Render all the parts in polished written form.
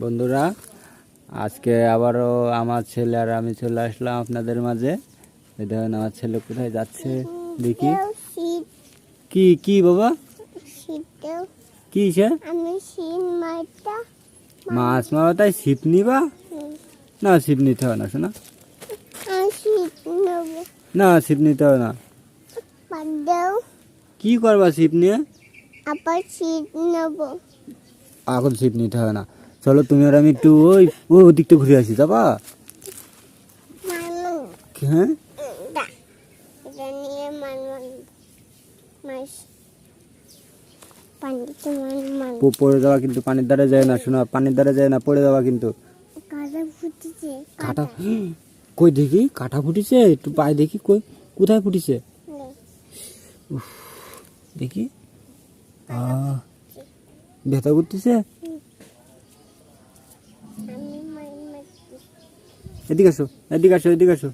বন্ধুরা, আজকে আবারও আমার ছেলে আর আমি চলে আসলাম আপনাদের মাঝে। দেখুন আমার ছেলে কোথায় যাচ্ছে দেখি। কি কি বাবা, কি মাছ মারা? তাই ছিপ নিবা? না, ছিপ নিতে হবে না শোনা, না ছিপ নিতে হবে না। কি করবা ছিপ নিয়ে? এখন ছিপ নিতে হবে না। চলো তুমি আর আমি একটু ওই দিকটা ঘুরে আসি, যাবা? হ্যাঁ, পড়ে যাওয়া কিন্তু, পানির ধারে যায় না শোনা, পানির ধারে যায় না, পড়ে যাওয়া কিন্তু। কাটা কই দেখি, কাটা ফুটিছে, একটু পায়ে দেখি, কই কোথায় ফুটিছে দেখি। ব্যথা করতেছে। এদিকে আসো, এদিকে আসো, এদিকে আসো,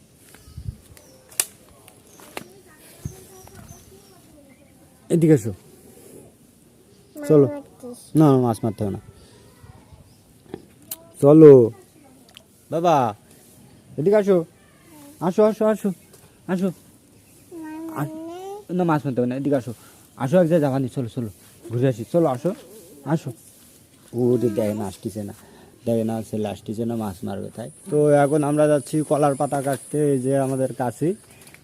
এদিকে আসো। চলো, না মাছ মারতে হবে না, চলো বাবা এদিকে আসো, আসো আসো আসো আসো। না মাছ মারতে হবে না, এদিকে আসো, আসো এক জায়গায় যাবানি, চলো চলো ঘুরে আসি, চলো আসো আসো। ও দেখে না আসতেছে না, দেখে না ছেলে আসতেছে না, মাছ মারবে তাই। তো এখন আমরা যাচ্ছি কলার পাতা কাটতে। এই যে আমাদের কাছি,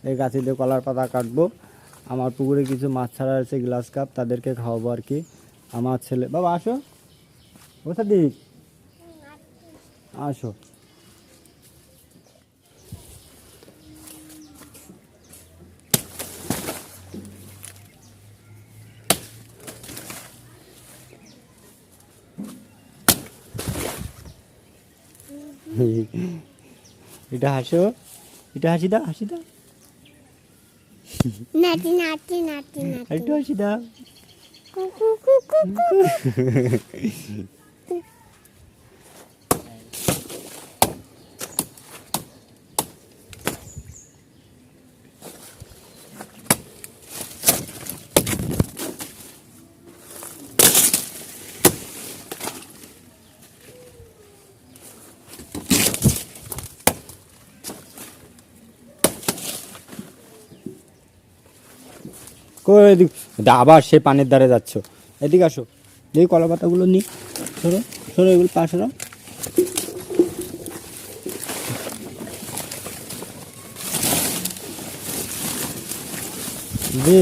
এই কাছি দিয়ে কলার পাতা কাটবো। আমার পুকুরে কিছু মাছ ছাড়া আছে, গ্লাস কাপ, তাদেরকে খাওয়াবো আর কি। আমার ছেলে, বাবা আসো, কোথা দিক আসো। এটা হাসো, এটা হাসি দাও, হাসি দাও, একটু হাসি দাও। আবার সে পানির ধারে যাচ্ছ, এদিকে আসো, এই কলা পাতাগুলো নি, সরো সরো, এগুলো পা সরো। যে